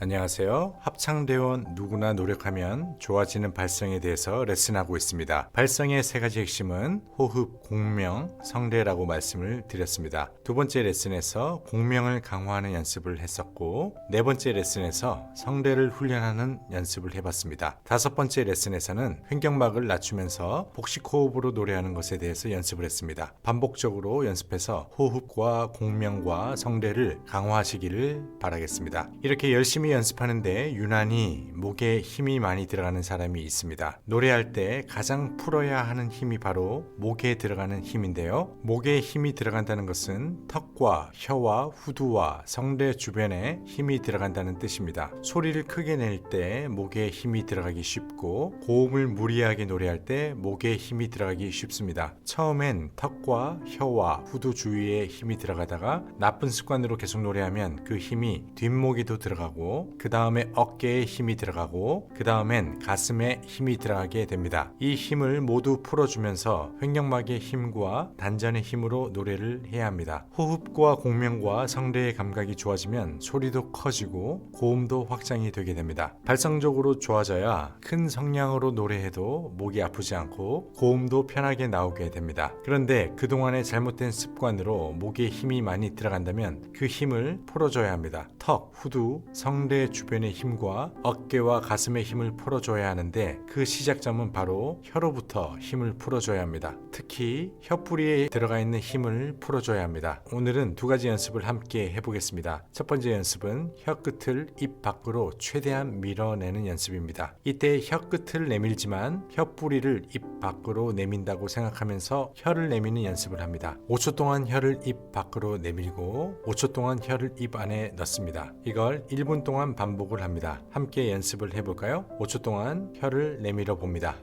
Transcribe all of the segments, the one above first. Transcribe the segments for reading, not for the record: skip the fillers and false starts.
안녕하세요. 합창대원 누구나 노력하면 좋아지는 발성에 대해서 레슨하고 있습니다. 발성의 세 가지 핵심은 호흡, 공명, 성대라고 말씀을 드렸습니다. 두 번째 레슨에서 공명을 강화하는 연습을 했었고, 네 번째 레슨에서 성대를 훈련하는 연습을 해봤습니다. 다섯 번째 레슨에서는 횡격막을 낮추면서 복식 호흡으로 노래하는 것에 대해서 연습을 했습니다. 반복적으로 연습해서 호흡과 공명과 성대를 강화하시기를 바라겠습니다. 이렇게 열심히 연습하는데 유난히 목에 힘이 많이 들어가는 사람이 있습니다. 노래할 때 가장 풀어야 하는 힘이 바로 목에 들어가는 힘인데요. 목에 힘이 들어간다는 것은 턱과 혀와 후두와 성대 주변에 힘이 들어간다는 뜻입니다. 소리를 크게 낼 때 목에 힘이 들어가기 쉽고, 고음을 무리하게 노래할 때 목에 힘이 들어가기 쉽습니다. 처음엔 턱과 혀와 후두 주위에 힘이 들어가다가 나쁜 습관으로 계속 노래하면 그 힘이 뒷목에도 들어가고, 그 다음에 어깨에 힘이 들어가고, 그 다음엔 가슴에 힘이 들어가게 됩니다. 이 힘을 모두 풀어주면서 횡격막의 힘과 단전의 힘으로 노래를 해야 합니다. 호흡과 공명과 성대의 감각이 좋아지면 소리도 커지고 고음도 확장이 되게 됩니다. 발성적으로 좋아져야 큰 성량으로 노래해도 목이 아프지 않고 고음도 편하게 나오게 됩니다. 그런데 그동안의 잘못된 습관으로 목에 힘이 많이 들어간다면 그 힘을 풀어줘야 합니다. 턱, 후두, 성대 주변의 힘과 어깨와 가슴의 힘을 풀어줘야 하는데, 그 시작점은 바로 혀로부터 힘을 풀어줘야 합니다. 특히 혀뿌리에 들어가 있는 힘을 풀어줘야 합니다. 오늘은 두 가지 연습을 함께 해보겠습니다. 첫 번째 연습은 혀끝을 입 밖으로 최대한 밀어내는 연습입니다. 이때 혀끝을 내밀지만 혀뿌리를 입 밖으로 내민다고 생각하면서 혀를 내미는 연습을 합니다. 5초 동안 혀를 입 밖으로 내밀고 5초 동안 혀를 입 안에 넣습니다. 이걸 1분 동안 반복을 합니다. 함께 연습을 해볼까요? 5초 동안 혀를 내밀어 봅니다.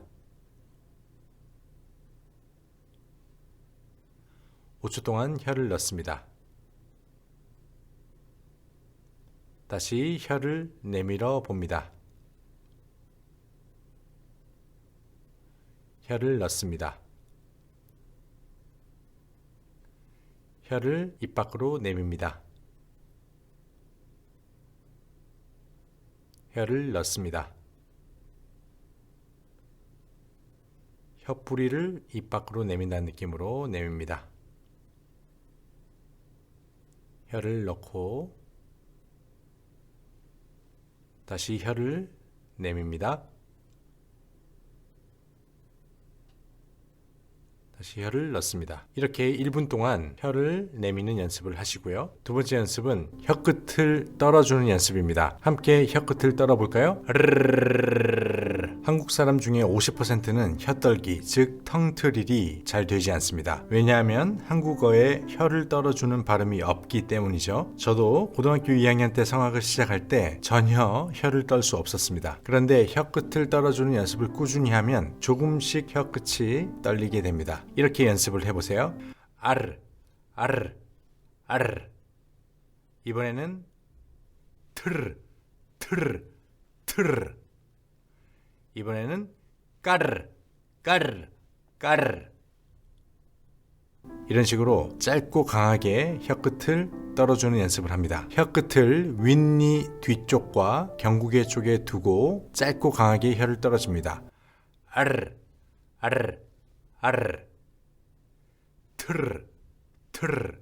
5초 동안 혀를 넣습니다. 다시 혀를 내밀어 봅니다. 혀를 넣습니다. 혀를 입 밖으로 내밉니다. 혀를 넣습니다. 혀뿌리를 입 밖으로 내민다는 느낌으로 내밉니다. 혀를 넣고 다시 혀를 내밉니다. 다시 혀를 넣습니다. 이렇게 1분 동안 혀를 내미는 연습을 하시고요. 두 번째 연습은 혀끝을 떨어주는 연습입니다. 함께 혀끝을 떨어볼까요? 한국 사람 중에 50%는 혀떨기, 즉 텅트릴이 잘 되지 않습니다. 왜냐하면 한국어에 혀를 떨어주는 발음이 없기 때문이죠. 저도 고등학교 2학년 때 성악을 시작할 때 전혀 혀를 떨 수 없었습니다. 그런데 혀끝을 떨어주는 연습을 꾸준히 하면 조금씩 혀끝이 떨리게 됩니다. 이렇게 연습을 해보세요. 아르, 아르, 아르. 이번에는 트르, 트르, 트르. 이번에는 까르, 까르, 까르. 이런 식으로 짧고 강하게 혀끝을 떨어주는 연습을 합니다. 혀끝을 윗니 뒤쪽과 경구개 쪽에 두고 짧고 강하게 혀를 떨어줍니다. 아르, 아르, 아르. 트르, 트르,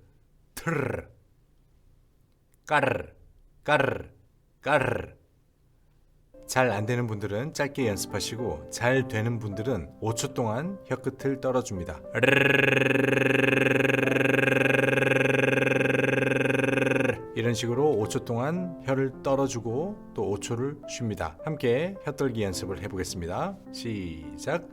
트르. 까르, 까르, 까르. 잘 안되는 분들은 짧게 연습하시고, 잘 되는 분들은 5초 동안 혀끝을 떨어줍니다. 이런 식으로 5초 동안 혀를 떨어주고 또 5초를 쉽니다. 함께 혀떨기 연습을 해보겠습니다. 시작.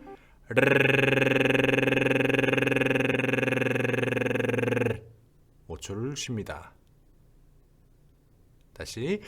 5초를 쉽니다. 다시.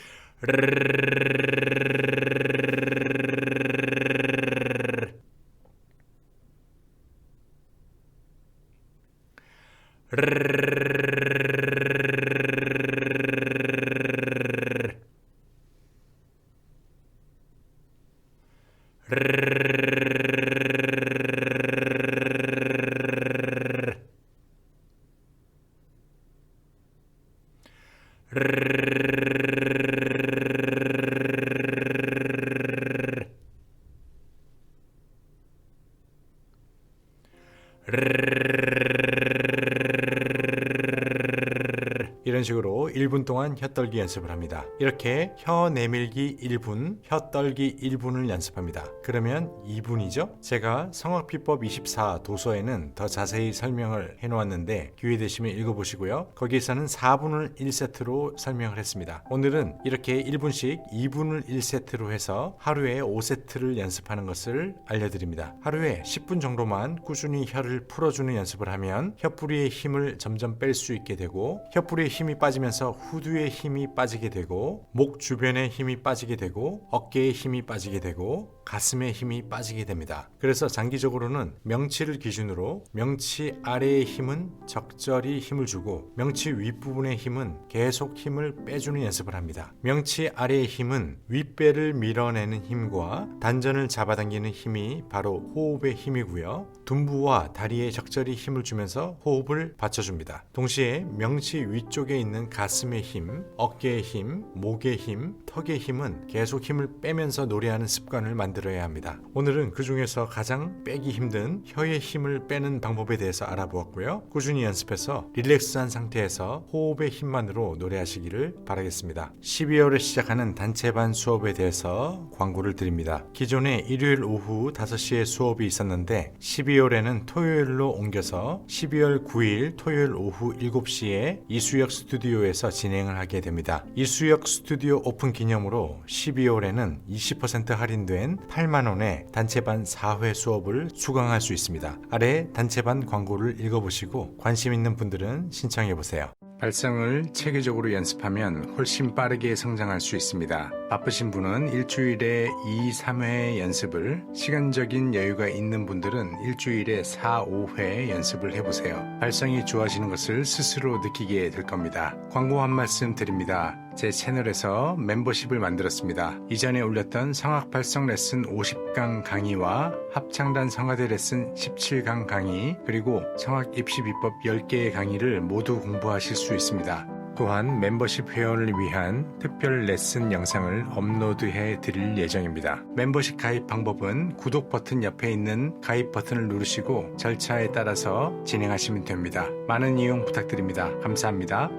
이런 식으로 1분 동안 혀 떨기 연습을 합니다. 이렇게 혀 내밀기 1분, 혀 떨기 1분을 연습합니다. 그러면 2분이죠? 제가 성악비법 24 도서에는 더 자세히 설명을 해놓았는데 기회 되시면 읽어보시고요. 거기에서는 4분을 1세트로 설명을 했습니다. 오늘은 이렇게 1분씩 2분을 1세트로 해서 하루에 5세트를 연습하는 것을 알려드립니다. 하루에 10분 정도만 꾸준히 혀를 풀어주는 연습을 하면 혀뿌리의 힘을 점점 뺄 수 있게 되고 혀뿌리의 힘이 빠지면서 후두의 힘이 빠지게 되고 목 주변의 힘이 빠지게 되고 어깨의 힘이 빠지게 되고 가슴의 힘이 빠지게 됩니다. 그래서 장기적으로는 명치를 기준으로 명치 아래의 힘은 적절히 힘을 주고 명치 윗부분의 힘은 계속 힘을 빼주는 연습을 합니다. 명치 아래의 힘은 윗배를 밀어내는 힘과 단전을 잡아당기는 힘이 바로 호흡의 힘이고요. 둔부와 다리에 적절히 힘을 주면서 호흡을 받쳐줍니다. 동시에 명치 위쪽에 있는 가슴의 힘, 어깨의 힘, 목의 힘, 턱의 힘은 계속 힘을 빼면서 노래하는 습관을 만들어야 합니다. 오늘은 그 중에서 가장 빼기 힘든 혀의 힘을 빼는 방법에 대해서 알아보았고요. 꾸준히 연습해서 릴렉스한 상태에서 호흡의 힘만으로 노래하시기를 바라겠습니다. 12월에 시작하는 단체반 수업에 대해서 광고를 드립니다. 기존에 일요일 오후 5시에 수업이 있었는데 12월에는 토요일로 옮겨서 12월 9일 토요일 오후 7시에 이수역 스튜디오에서 진행을 하게 됩니다. 이수역 스튜디오 오픈 기념으로 12월에는 20% 할인된 8만원의 단체반 4회 수업을 수강할 수 있습니다. 아래 단체반 광고를 읽어보시고 관심 있는 분들은 신청해보세요. 발성을 체계적으로 연습하면 훨씬 빠르게 성장할 수 있습니다. 바쁘신 분은 일주일에 2, 3회 연습을, 시간적인 여유가 있는 분들은 일주일에 4, 5회 연습을 해보세요. 발성이 좋아지는 것을 스스로 느끼게 될 겁니다. 광고 한 말씀 드립니다. 제 채널에서 멤버십을 만들었습니다. 이전에 올렸던 성악 발성 레슨 50강 강의와 합창단 성화대 레슨 17강 강의, 그리고 성악 입시 비법 10개의 강의를 모두 공부하실 수 있습니다. 또한 멤버십 회원을 위한 특별 레슨 영상을 업로드해 드릴 예정입니다. 멤버십 가입 방법은 구독 버튼 옆에 있는 가입 버튼을 누르시고 절차에 따라서 진행하시면 됩니다. 많은 이용 부탁드립니다. 감사합니다.